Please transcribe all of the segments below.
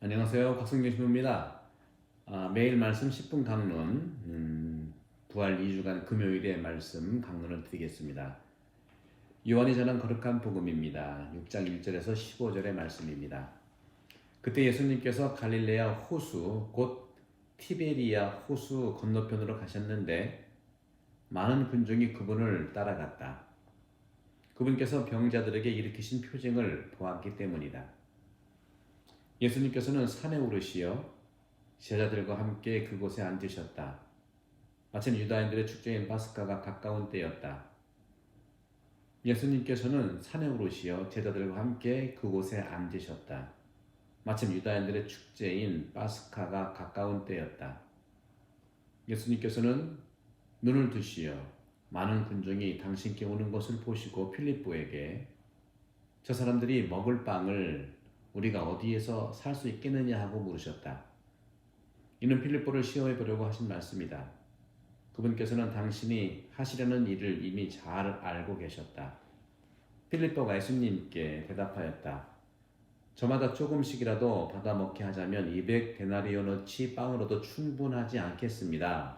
안녕하세요. 곽성균 신부입니다. 매일 말씀 10분 강론, 부활 2주간 금요일에 말씀 강론을 드리겠습니다. 요한이 전한 거룩한 복음입니다. 6장 1절에서 15절의 말씀입니다. 그때 예수님께서 갈릴레아 호수, 곧 티베리아 호수 건너편으로 가셨는데 많은 군중이 그분을 따라갔다. 그분께서 병자들에게 일으키신 표징을 보았기 때문이다. 예수님께서는 산에 오르시어 제자들과 함께 그곳에 앉으셨다. 마침 유다인들의 축제인 파스카가 가까운 때였다. 예수님께서는 산에 오르시어 제자들과 함께 그곳에 앉으셨다. 마침 유다인들의 축제인 파스카가 가까운 때였다. 예수님께서는 눈을 드시어 많은 군중이 당신께 오는 것을 보시고 필립보에게 저 사람들이 먹을 빵을 우리가 어디에서 살 수 있겠느냐 하고 물으셨다. 이는 필립보를 시험해 보려고 하신 말씀이다. 그분께서는 당신이 하시려는 일을 이미 잘 알고 계셨다. 필립보가 예수님께 대답하였다. 저마다 조금씩이라도 받아 먹게 하자면 200데나리온어치 빵으로도 충분하지 않겠습니다.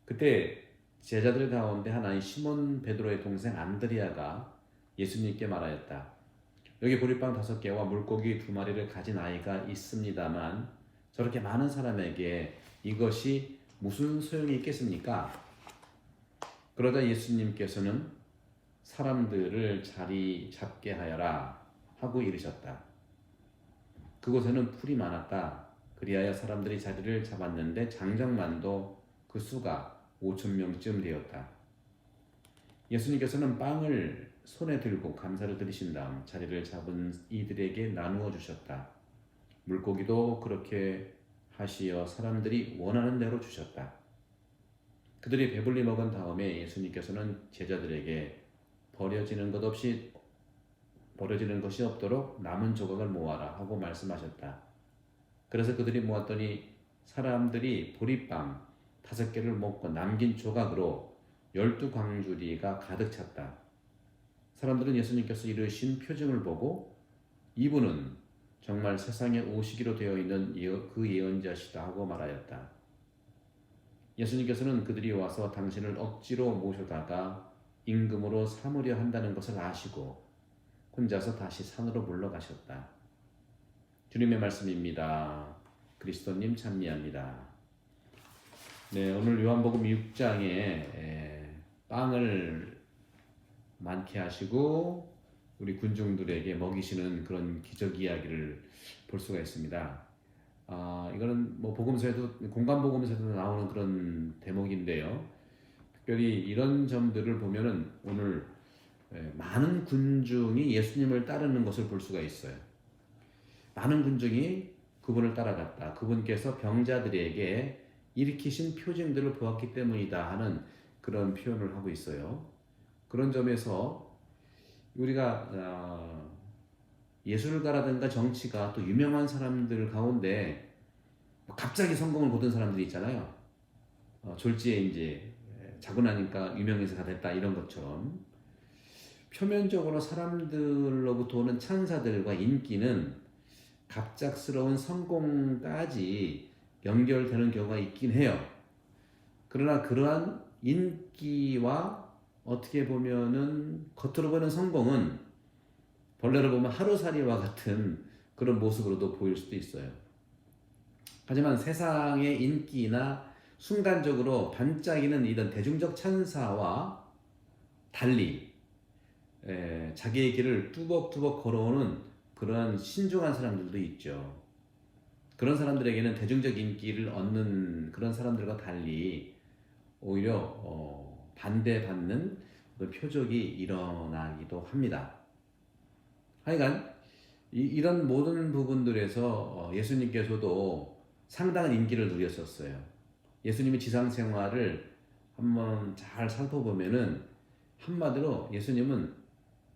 그때 제자들 가운데 하나인 시몬 베드로의 동생 안드레아가 예수님께 말하였다. 여기 보리빵 5개와 물고기 2마리를 가진 아이가 있습니다만 저렇게 많은 사람에게 이것이 무슨 소용이 있겠습니까? 그러자 예수님께서는 사람들을 자리 잡게 하여라 하고 이르셨다. 그곳에는 풀이 많았다. 그리하여 사람들이 자리를 잡았는데 장정만도 그 수가 5,000명쯤 되었다. 예수님께서는 빵을 손에 들고 감사를 드리신 다음 자리를 잡은 이들에게 나누어 주셨다. 물고기도 그렇게 하시어 사람들이 원하는 대로 주셨다. 그들이 배불리 먹은 다음에 예수님께서는 제자들에게 버려지는 것이 없도록 남은 조각을 모아라 하고 말씀하셨다. 그래서 그들이 모았더니 사람들이 보리빵 5개를 먹고 남긴 조각으로 12광주리가 가득 찼다. 사람들은 예수님께서 이루신 표징을 보고 이분은 정말 세상에 오시기로 되어 있는 그 예언자시다 하고 말하였다. 예수님께서는 그들이 와서 당신을 억지로 모셔다가 임금으로 삼으려 한다는 것을 아시고 혼자서 다시 산으로 물러가셨다. 주님의 말씀입니다. 그리스도님 찬미합니다. 네, 오늘 요한복음 6장에 빵을 많게 하시고 우리 군중들에게 먹이시는 그런 기적 이야기를 볼 수가 있습니다. 이거는 뭐 복음서에도 공간 복음서에도 나오는 그런 대목인데요. 특별히 이런 점들을 보면은 오늘 많은 군중이 예수님을 따르는 것을 볼 수가 있어요. 많은 군중이 그분을 따라갔다. 그분께서 병자들에게 일으키신 표징들을 보았기 때문이다 하는 그런 표현을 하고 있어요. 그런 점에서 우리가 예술가라든가 정치가 또 유명한 사람들 가운데 갑자기 성공을 거둔 사람들이 있잖아요. 졸지에 이제 자고 나니까 유명인사가 됐다 이런 것처럼 표면적으로 사람들로부터 오는 찬사들과 인기는 갑작스러운 성공까지 연결되는 경우가 있긴 해요. 그러나 그러한 인기와 어떻게 보면은 겉으로 보는 성공은 본래로 보면 하루살이와 같은 그런 모습으로도 보일 수도 있어요. 하지만 세상의 인기나 순간적으로 반짝이는 이런 대중적 찬사와 달리 자기의 길을 뚜벅뚜벅 걸어오는 그런 신중한 사람들도 있죠. 그런 사람들에게는 대중적 인기를 얻는 그런 사람들과 달리 오히려 반대받는 표적이 일어나기도 합니다. 하여간 이런 모든 부분들에서 예수님께서도 상당한 인기를 누렸었어요. 예수님의 지상 생활을 한번 잘 살펴보면은 한마디로 예수님은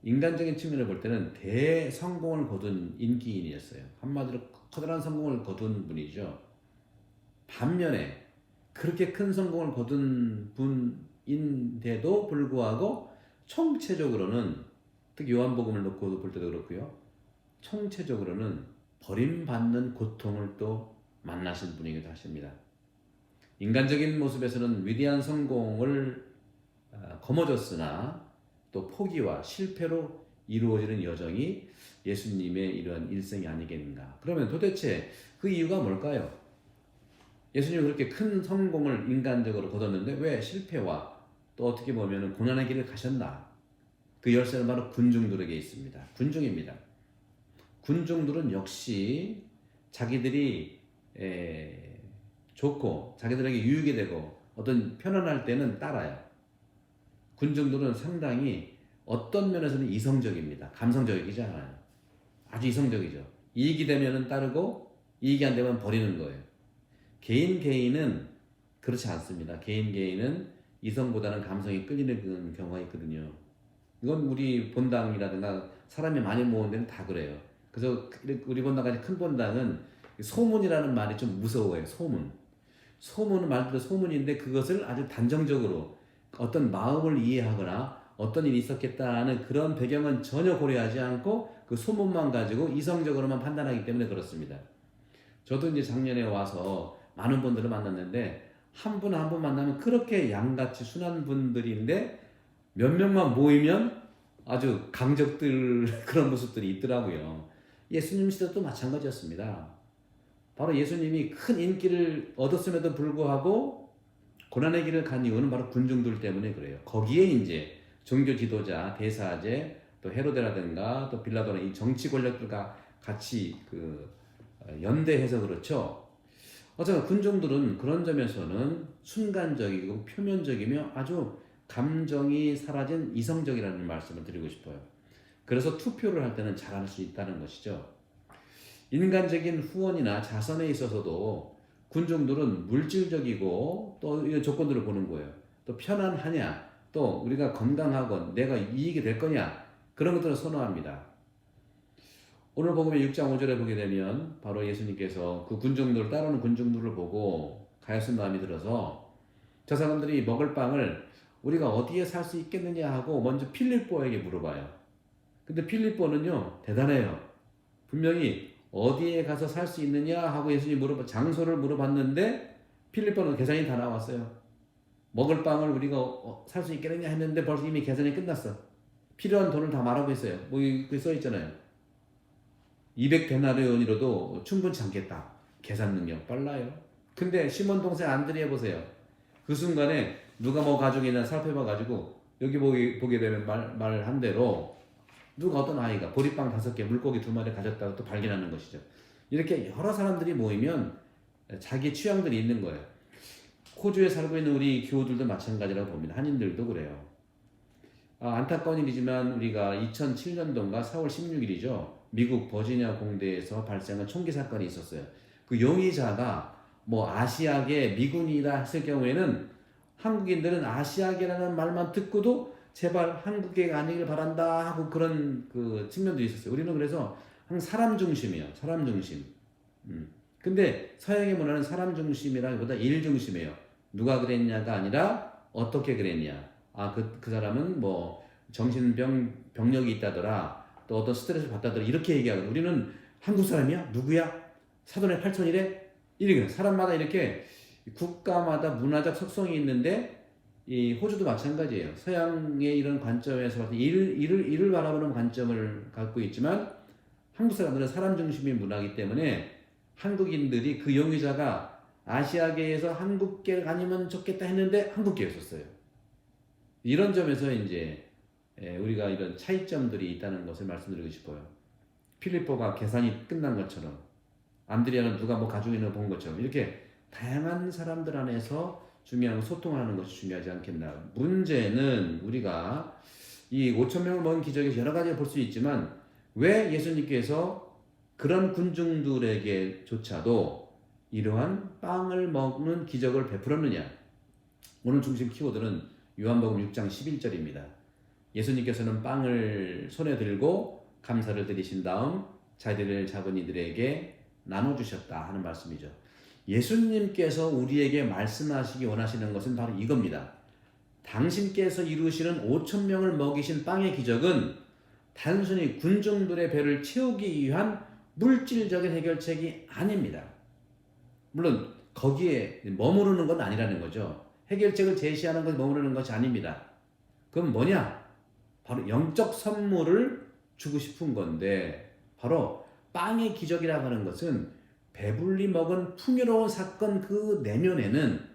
인간적인 측면을 볼 때는 대성공을 거둔 인기인이었어요. 한마디로 커다란 성공을 거둔 분이죠. 반면에 그렇게 큰 성공을 거둔 분인데도 불구하고 총체적으로는 특히 요한복음을 놓고 볼 때도 그렇고요. 총체적으로는 버림받는 고통을 또 만나신 분이기도 하십니다. 인간적인 모습에서는 위대한 성공을 거머쥐었으나 또 포기와 실패로 이루어지는 여정이 예수님의 이러한 일생이 아니겠는가. 그러면 도대체 그 이유가 뭘까요? 예수님은 그렇게 큰 성공을 인간적으로 거뒀는데 왜 실패와 또 어떻게 보면 고난의 길을 가셨나? 그 열쇠는 바로 군중들에게 있습니다. 군중입니다. 군중들은 역시 자기들이 좋고 자기들에게 유익이 되고 어떤 편안할 때는 따라요. 군중들은 상당히 어떤 면에서는 이성적입니다. 감성적이지 않아요. 아주 이성적이죠. 이익이 되면 따르고 이익이 안 되면 버리는 거예요. 개인은 그렇지 않습니다. 개인은 이성보다는 감성이 끌리는 경우가 있거든요. 이건 우리 본당이라든가 사람이 많이 모은 데는 다 그래요. 그래서 우리 본당까지 큰 본당은 소문이라는 말이 좀 무서워요. 소문은 말 그대로 소문인데 그것을 아주 단정적으로 어떤 마음을 이해하거나 어떤 일이 있었겠다는 그런 배경은 전혀 고려하지 않고 그 소문만 가지고 이성적으로만 판단하기 때문에 그렇습니다. 저도 이제 작년에 와서 많은 분들을 만났는데 한 분 한 분 만나면 그렇게 양같이 순한 분들인데 몇 명만 모이면 아주 강적들 그런 모습들이 있더라고요. 예수님 시대도 마찬가지였습니다. 바로 예수님이 큰 인기를 얻었음에도 불구하고 고난의 길을 간 이유는 바로 군중들 때문에 그래요. 거기에 이제 종교 지도자, 대사제, 또 헤로데라든가 또 빌라도나 이 정치 권력들과 같이 연대해서 그렇죠. 어쨌든 군중들은 그런 점에서는 순간적이고 표면적이며 아주 감정이 사라진 이성적이라는 말씀을 드리고 싶어요. 그래서 투표를 할 때는 잘할 수 있다는 것이죠. 인간적인 후원이나 자선에 있어서도 군중들은 물질적이고 또 이런 조건들을 보는 거예요. 또 편안하냐, 또 우리가 건강하건 내가 이익이 될 거냐, 그런 것들을 선호합니다. 오늘 복음의 6장 5절에 보게 되면 바로 예수님께서 그 군중들, 따르는 군중들을 보고 가엾은 마음이 들어서 저 사람들이 먹을 빵을 우리가 어디에 살 수 있겠느냐 하고 먼저 필립보에게 물어봐요. 근데 필립보는요 대단해요. 분명히 어디에 가서 살 수 있느냐 하고 예수님이 장소를 물어봤는데 필립보는 계산이 다 나왔어요. 먹을 빵을 우리가 살 수 있겠느냐 했는데 벌써 이미 계산이 끝났어. 필요한 돈을 다 말하고 있어요. 뭐 여기 써 있잖아요. 200데나리온이라도 충분치 않겠다. 계산 능력 빨라요. 근데 시몬 동생 안드레아 보세요. 그 순간에 누가 뭐 가지고 있나 살펴봐가지고 여기 보게 되면 말한 대로 누가 어떤 아이가 보리빵 5개, 물고기 2마리 가졌다고 또 발견하는 것이죠. 이렇게 여러 사람들이 모이면 자기 취향들이 있는 거예요. 호주에 살고 있는 우리 교우들도 마찬가지라고 봅니다. 한인들도 그래요. 안타까운 일이지만 우리가 2007년도인가 4월 16일이죠. 미국 버지니아 공대에서 발생한 총기 사건이 있었어요. 그 용의자가 뭐 아시아계 미군이라 했을 경우에는 한국인들은 아시아계라는 말만 듣고도 제발 한국계가 아니길 바란다 하고 그런 그 측면도 있었어요. 우리는 그래서 항상 사람 중심이에요. 사람 중심. 근데 서양의 문화는 사람 중심이라기보다 일 중심이에요. 누가 그랬냐가 아니라 어떻게 그랬냐. 그 사람은 뭐 병력이 있다더라. 또 어떤 스트레스를 받다더라. 이렇게 얘기하거든요. 우리는 한국 사람이야? 누구야? 사돈의 8천이래? 이렇게 사람마다 이렇게 국가마다 문화적 속성이 있는데 이 호주도 마찬가지예요. 서양의 이런 관점에서 봤을 때 일을 바라보는 관점을 갖고 있지만 한국 사람들은 사람 중심의 문화이기 때문에 한국인들이 그 용의자가 아시아계에서 한국계 아니면 좋겠다 했는데 한국계였었어요. 이런 점에서 이제 우리가 이런 차이점들이 있다는 것을 말씀드리고 싶어요. 필립보가 계산이 끝난 것처럼 안드레아는 누가 뭐 가지고 있는 거 본 것처럼 이렇게 다양한 사람들 안에서 중요한 소통하는 것이 중요하지 않겠나. 문제는 우리가 이 5,000명을 먹은 기적에서 여러 가지 볼 수 있지만 왜 예수님께서 그런 군중들에게조차도 이러한 빵을 먹는 기적을 베풀었느냐. 오늘 중심 키워드는 요한복음 6장 11절입니다. 예수님께서는 빵을 손에 들고 감사를 드리신 다음 자리를 잡은 이들에게 나눠주셨다 하는 말씀이죠. 예수님께서 우리에게 말씀하시기 원하시는 것은 바로 이겁니다. 당신께서 이루시는 5,000명을 먹이신 빵의 기적은 단순히 군중들의 배를 채우기 위한 물질적인 해결책이 아닙니다. 물론 거기에 머무르는 건 아니라는 거죠. 해결책을 제시하는 것에 머무르는 것이 아닙니다. 그럼 뭐냐? 바로 영적 선물을 주고 싶은 건데, 바로 빵의 기적이라고 하는 것은 배불리 먹은 풍요로운 사건 그 내면에는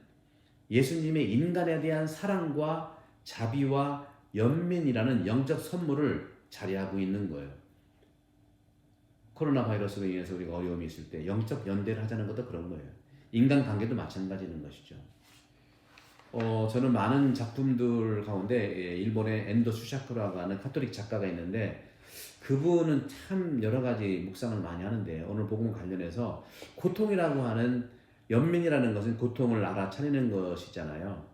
예수님의 인간에 대한 사랑과 자비와 연민이라는 영적 선물을 자리하고 있는 거예요. 코로나 바이러스로 인해서 우리가 어려움이 있을 때 영적 연대를 하자는 것도 그런 거예요. 인간관계도 마찬가지인 것이죠. 저는 많은 작품들 가운데 일본의 엔도 슈샤크라고 하는 카톨릭 작가가 있는데, 그분은 참 여러 가지 묵상을 많이 하는데, 오늘 복음 관련해서 고통이라고 하는, 연민이라는 것은 고통을 알아차리는 것이잖아요.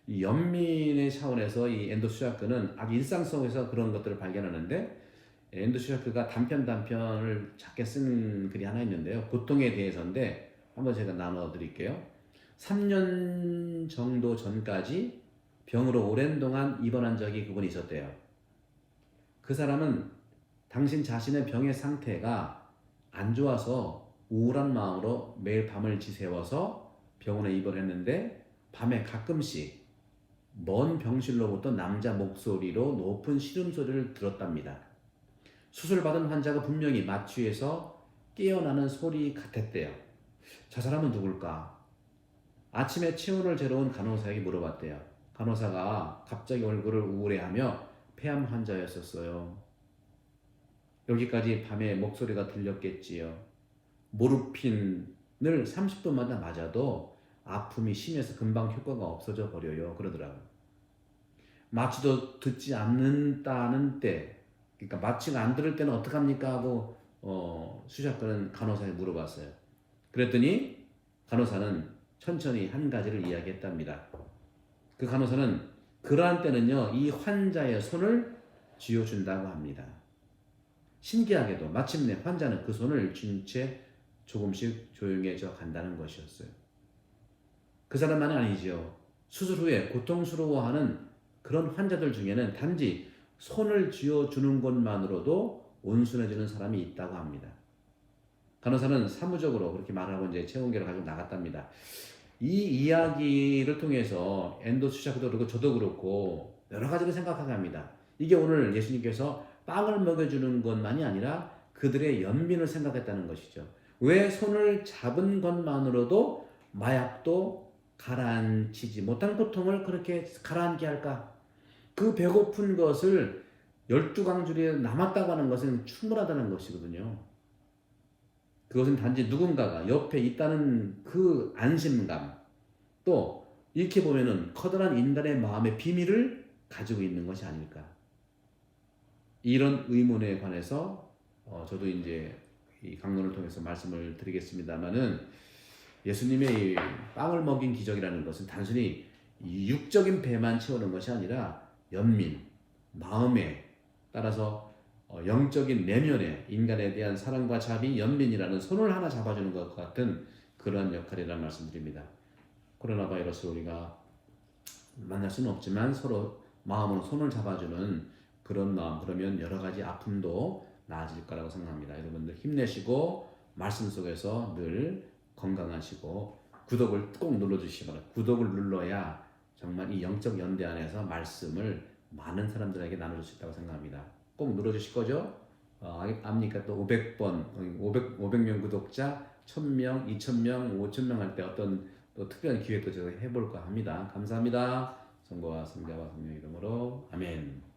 이 연민의 차원에서 이 엔도 슈샤크는 아주 일상 속에서 그런 것들을 발견하는데, 엔도 슈샤크가 단편을 작게 쓴 글이 하나 있는데요. 고통에 대해서인데 한번 제가 나눠 드릴게요. 3년 정도 전까지 병으로 오랜 동안 입원한 적이 그분이 있었대요. 그 사람은 당신 자신의 병의 상태가 안 좋아서 우울한 마음으로 매일 밤을 지새워서 병원에 입원했는데, 밤에 가끔씩 먼 병실로부터 남자 목소리로 높은 시름소리를 들었답니다. 수술받은 환자가 분명히 마취해서 깨어나는 소리 같았대요. 저 사람은 누굴까? 아침에 체온을 재러 온 간호사에게 물어봤대요. 간호사가 갑자기 얼굴을 우울해하며 폐암 환자였었어요. 여기까지 밤에 목소리가 들렸겠지요. 모르핀을 30분마다 맞아도 아픔이 심해서 금방 효과가 없어져 버려요. 그러더라고요. 마취도 듣지 않는다는 때, 그러니까 마취가 안 들을 때는 어떡합니까? 하고 수작가는 간호사에 물어봤어요. 그랬더니 간호사는 천천히 한 가지를 이야기했답니다. 그 간호사는 그러한 때는요, 이 환자의 손을 쥐어준다고 합니다. 신기하게도 마침내 환자는 그 손을 쥔 채 조금씩 조용해져 간다는 것이었어요. 그 사람만은 아니지요. 수술 후에 고통스러워하는 그런 환자들 중에는 단지 손을 쥐어주는 것만으로도 온순해지는 사람이 있다고 합니다. 간호사는 사무적으로 그렇게 말하고 이제 체온계를 가지고 나갔답니다. 이 이야기를 통해서 엔도 슈샤크도 그렇고 저도 그렇고 여러 가지를 생각하게 합니다. 이게 오늘 예수님께서 빵을 먹여주는 것만이 아니라 그들의 연민을 생각했다는 것이죠. 왜 손을 잡은 것만으로도 마약도 가라앉히지 못한 고통을 그렇게 가라앉게 할까? 그 배고픈 것을 12강줄에 남았다고 하는 것은 충분하다는 것이거든요. 그것은 단지 누군가가 옆에 있다는 그 안심감, 또 이렇게 보면은 커다란 인간의 마음의 비밀을 가지고 있는 것이 아닐까. 이런 의문에 관해서 저도 이제 이 강론을 통해서 말씀을 드리겠습니다만은, 예수님의 이 빵을 먹인 기적이라는 것은 단순히 육적인 배만 채우는 것이 아니라 연민, 마음에 따라서 영적인 내면에 인간에 대한 사랑과 자비, 연민이라는 손을 하나 잡아주는 것 같은 그러한 역할이라는 말씀드립니다. 코로나 바이러스 우리가 만날 수는 없지만 서로 마음으로 손을 잡아주는 그런 마음, 그러면 여러 가지 아픔도 나아질 거라고 생각합니다. 여러분들 힘내시고 말씀 속에서 늘 건강하시고 구독을 꼭 눌러주시기 바랍니다. 구독을 눌러야 정말 이 영적 연대 안에서 말씀을 많은 사람들에게 나눠줄 수 있다고 생각합니다. 꼭 눌러주실 거죠? 압니까? 또 500명 구독자, 1000명, 2000명, 5000명 할 때 어떤 또 특별한 기획도 제가 해볼까 합니다. 감사합니다. 성부와 성자와 성령의 이름으로 아멘.